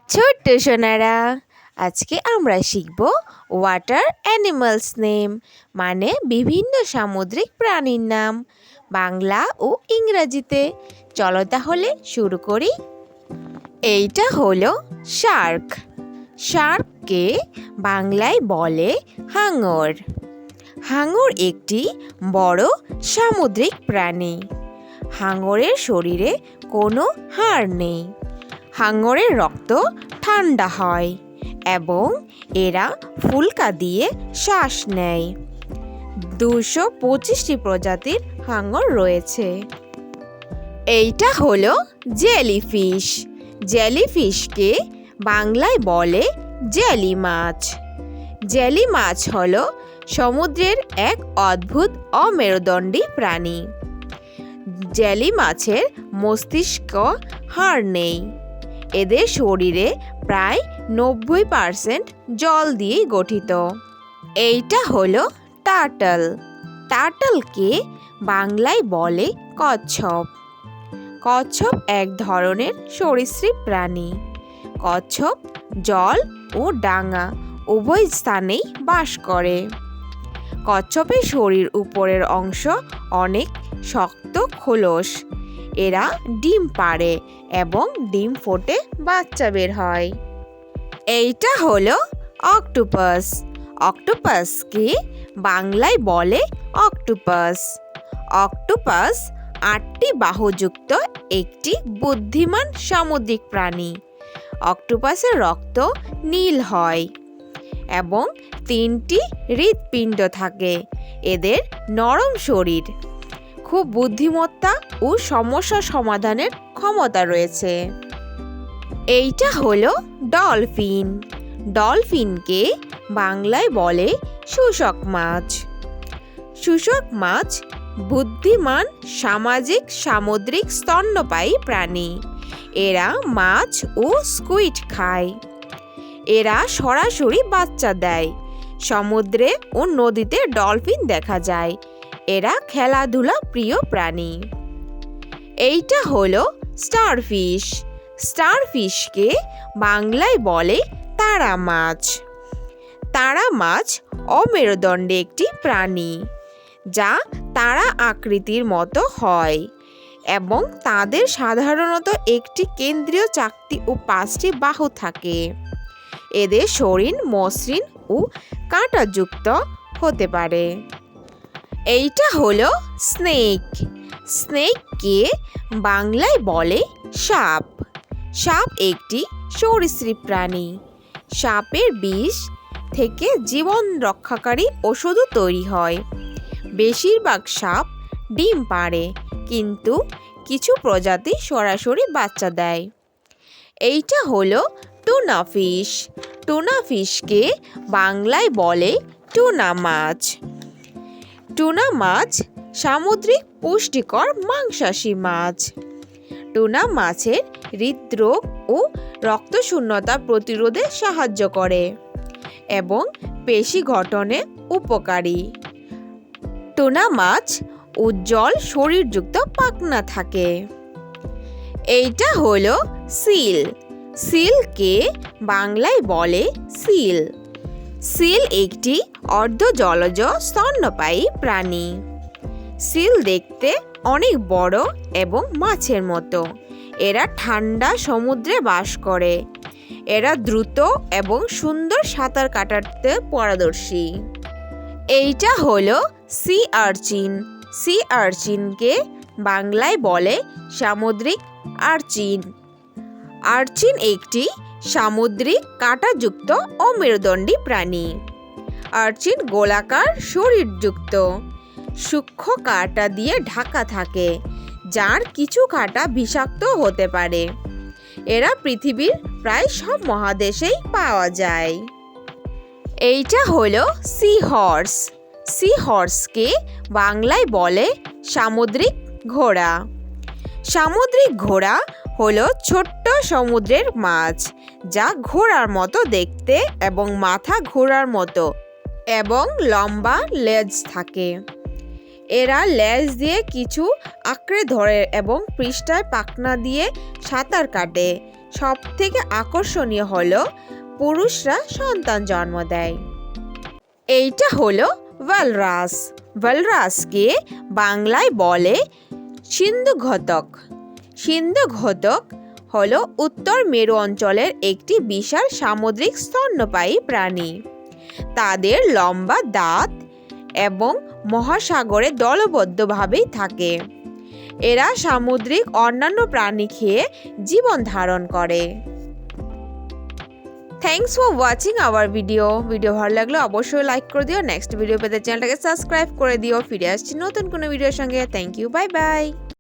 ছোট্ট সোনারা, আজকে আমরা শিখব ওয়াটার অ্যানিমালস নেম, মানে বিভিন্ন সামুদ্রিক প্রাণীর নাম, বাংলা ও ইংরেজিতে। চলো তাহলে শুরু করি। এইটা হলো শার্ক। শার্ককে বাংলায় বলে হাঙর। হাঙর একটি বড় সামুদ্রিক প্রাণী। হাঙরের শরীরে কোনো হাড় নেই। হাঙরের রক্ত ঠান্ডা হয় এবং এরা ফুলকা দিয়ে শ্বাস নেয়। 225টি প্রজাতির হাঙর রয়েছে। এইটা হলো জেলিফিশ। জেলিফিশকে বাংলায় বলে জেলি মাছ। জেলি মাছ হলো সমুদ্রের এক অদ্ভুত অমেরুদণ্ডী প্রাণী। জেলি মাছের মস্তিষ্ক হাড় নেই। এদের শরীরে প্রায় 90% জল দিয়ে গঠিত। এইটা হলো টার্টল। টার্টলকে বাংলায় বলে কচ্ছপ। কচ্ছপ এক ধরনের সরীসৃপ প্রাণী। কচ্ছপ জল ও ডাঙা উভয় স্থানেই বাস করে। কচ্ছপের শরীর উপরের অংশ অনেক শক্ত খোলস। এরা ডিম পাড়ে এবং ডিম ফোটে বাচ্চা বের হয়। এইটা হলো অক্টোপাস। অক্টোপাসকে বাংলায় বলে অক্টোপাস। অক্টোপাস 8টি বাহুযুক্ত একটি বুদ্ধিমান সামুদ্রিক প্রাণী। অক্টোপাসের রক্ত নীল হয় এবং 3টি হৃৎপিণ্ড থাকে। এদের নরম শরীর, খুব বুদ্ধিমত্তা ও সমস্যা সমাধানের ক্ষমতা রয়েছে। এইটা হলো ডলফিন। ডলফিনকে বাংলায় বলে শুষ্ক মাছ। শুষ্ক মাছ বুদ্ধিমান সামাজিক সামুদ্রিক স্তন্যপায়ী প্রাণী। এরা মাছ ও স্কুইড খায়। এরা সরাসরি বাচ্চা দেয়। সমুদ্রে ও নদীতে ডলফিন দেখা যায়। এরা খেলাধুলা প্রিয় প্রাণী। এইটা হলো স্টারফিশ। স্টারফিশকে বাংলায় বলে তারা মাছ। তারা মাছ অমেরুদণ্ডী একটি প্রাণী, যা তারা আকৃতির মতো হয় এবং তাদের সাধারণত একটি কেন্দ্রীয় চাকতি ও 5টি বাহু থাকে। এদের শরীর মসৃণ ও কাঁটাযুক্ত হতে পারে। এইটা হলো স্নেক। স্নেককে বাংলায় বলে সাপ। সাপ একটি সরীসৃপ প্রাণী। সাপের বিষ থেকে জীবন রক্ষাকারী ওষুধও তৈরি হয়। বেশিরভাগ সাপ ডিম পাড়ে, কিন্তু কিছু প্রজাতি সরাসরি বাচ্চা দেয়। এইটা হলো টুনা ফিশ। টুনা ফিশকে বাংলায় বলে টুনা মাছ। টুনা মাছ সামুদ্রিক পুষ্টিকর মাংসাশী মাছ। টুনা মাছের হৃদরোগ ও রক্তশূন্যতা প্রতিরোধে সাহায্য করে এবং পেশি গঠনে উপকারী। টুনা মাছ উজ্জ্বল শরীরযুক্ত পাখনা থাকে। এইটা হলো সিল। সিলকে বাংলায় বলে সিল। সিল একটি অর্ধজলজ স্তন্যপায়ী প্রাণী। সিল দেখতে অনেক বড় এবং মাছের মতো। এরা ঠান্ডা সমুদ্রে বাস করে। এরা দ্রুত এবং সুন্দর সাঁতার কাটাতে পারদর্শী। এইটা হলো সি আর্চিন। সি আর্চিনকে বাংলায় বলে সামুদ্রিক আর্চিন। আর্চিন একটি সামুদ্রিক কাঁটাযুক্ত অমেরুদণ্ডী প্রাণী। আর্চিন গোলাকার শরীরযুক্ত, সূক্ষ্ম কাঁটা দিয়ে ঢাকা থাকে, যার কিছু কাঁটা বিষাক্ত হতে পারে। এরা পৃথিবীর প্রায় সব মহাদেশেই পাওয়া যায়। এইটা হলো সি হর্স। সি হর্সকে বাংলায় বলে সামুদ্রিক ঘোড়া। সামুদ্রিক ঘোড়া হলো ছোট্ট সমুদ্রের মাছ, যা ঘোড়ার মতো দেখতে এবং মাথা ঘোড়ার মতো এবং লম্বা লেজ থাকে। এরা লেজ দিয়ে কিছু আঁকড়ে ধরে এবং পৃষ্ঠায় পাখনা দিয়ে সাঁতার কাটে। সবথেকে আকর্ষণীয় হলো পুরুষরা সন্তান জন্ম দেয়। এইটা হলো ওয়ালরাস। ওয়ালরাসকে বাংলায় বলে সিন্ধুঘোতক। সিন্ধুঘোতক হলো উত্তর মেরু অঞ্চলের একটি বিশাল সামুদ্রিক স্তন্যপায়ী প্রাণী। তাদের লম্বা দাঁত এবং মহাসাগরে দলবদ্ধভাবেই থাকে। এরা সামুদ্রিক অন্যান্য প্রাণী খেয়ে জীবন ধারণ করে। Thanks for watching hour video ভালো লাগলে অবশ্যই লাইক করে দিও। নেক্সট ভিডিও পেতে চ্যানেলটাকে সাবস্ক্রাইব করে দিও। ফিরে আসছি নতুন কোনো ভিডিওর সঙ্গে। Thank you, bye by.